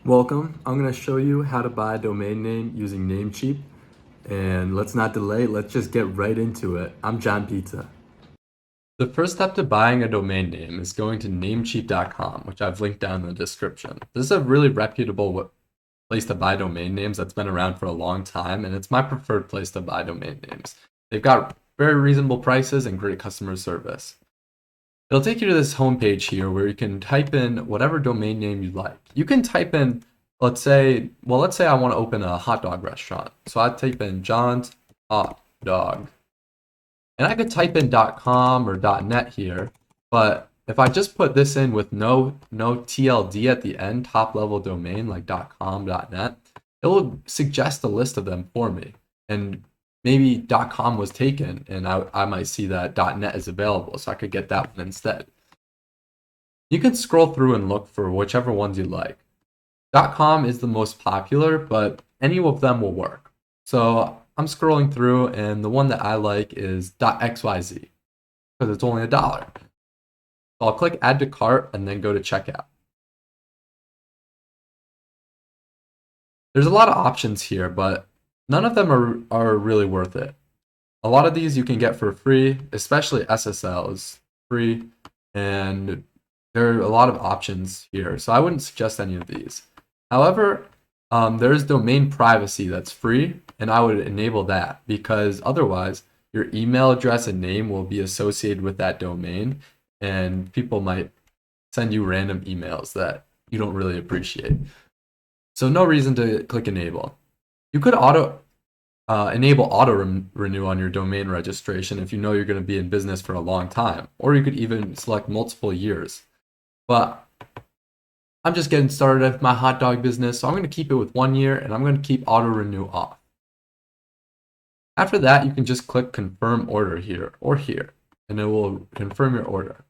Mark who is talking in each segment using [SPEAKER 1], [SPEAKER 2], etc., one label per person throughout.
[SPEAKER 1] Welcome. I'm going to show you how to buy a domain name using Namecheap. And let's not delay, let's just get right into it. I'm John Pizza. The first step to buying a domain name is going to namecheap.com, which I've linked down in the description. This is a really reputable place to buy domain names that's been around for a long time, and it's my preferred place to buy domain names. They've got very reasonable prices and great customer service. It'll take you to this homepage here where you can type in whatever domain name you like. You can type in, let's say I want to open a hot dog restaurant. So I type in John's Hot Dog. And I could type in .com or .net here, but if I just put this in with no TLD at the end, top level domain like .com, .net, it will suggest a list of them for me. And maybe .com was taken, and I might see that .net is available, so I could get that one instead. You can scroll through and look for whichever ones you like. .com is the most popular, but any of them will work. So I'm scrolling through, and the one that I like is .xyz because it's only $1. So I'll click add to cart and then go to checkout. There's a lot of options here, but none of them are really worth it. A lot of these you can get for free, especially SSL is free, and there are a lot of options here, so I wouldn't suggest any of these. However, there is domain privacy that's free, and I would enable that because otherwise your email address and name will be associated with that domain, and people might send you random emails that you don't really appreciate. So no reason to click enable. You could enable auto renew on your domain registration if you know you're going to be in business for a long time, or you could even select multiple years. But I'm just getting started with my hot dog business, so I'm going to keep it with 1 year, and I'm going to keep auto renew off. After that, you can just click confirm order here or here, and it will confirm your order.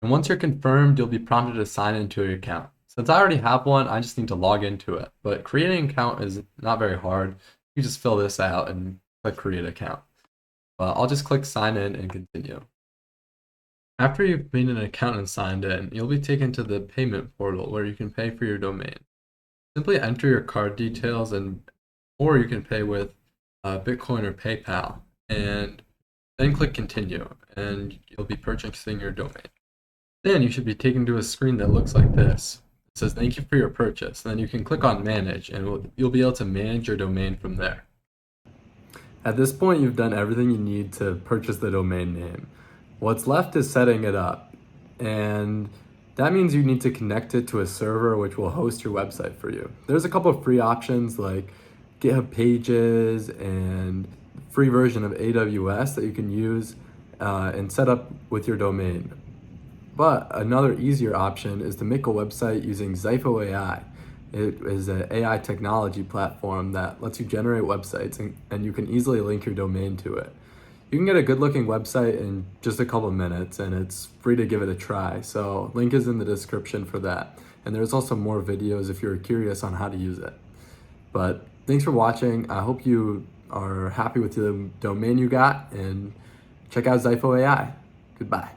[SPEAKER 1] And once you're confirmed, you'll be prompted to sign into your account. Since I already have one, I just need to log into it. But creating an account is not very hard. You just fill this out and click create account. I'll just click sign in and continue. After you've made an account and signed in, you'll be taken to the payment portal where you can pay for your domain. Simply enter your card details or you can pay with Bitcoin or PayPal, and then click continue and you'll be purchasing your domain. Then you should be taken to a screen that looks like this. It says thank you for your purchase. Then you can click on manage and you'll be able to manage your domain from there. At this point, you've done everything you need to purchase the domain name. What's left is setting it up, and that means you need to connect it to a server which will host your website for you. There's a couple of free options like GitHub Pages and free version of AWS that you can use and set up with your domain. But another easier option is to make a website using Zypho AI. It is an AI technology platform that lets you generate websites and you can easily link your domain to it. You can get a good looking website in just a couple minutes, and it's free to give it a try. So link is in the description for that. And there's also more videos if you're curious on how to use it. But thanks for watching. I hope you are happy with the domain you got, and check out Zypho AI. Goodbye.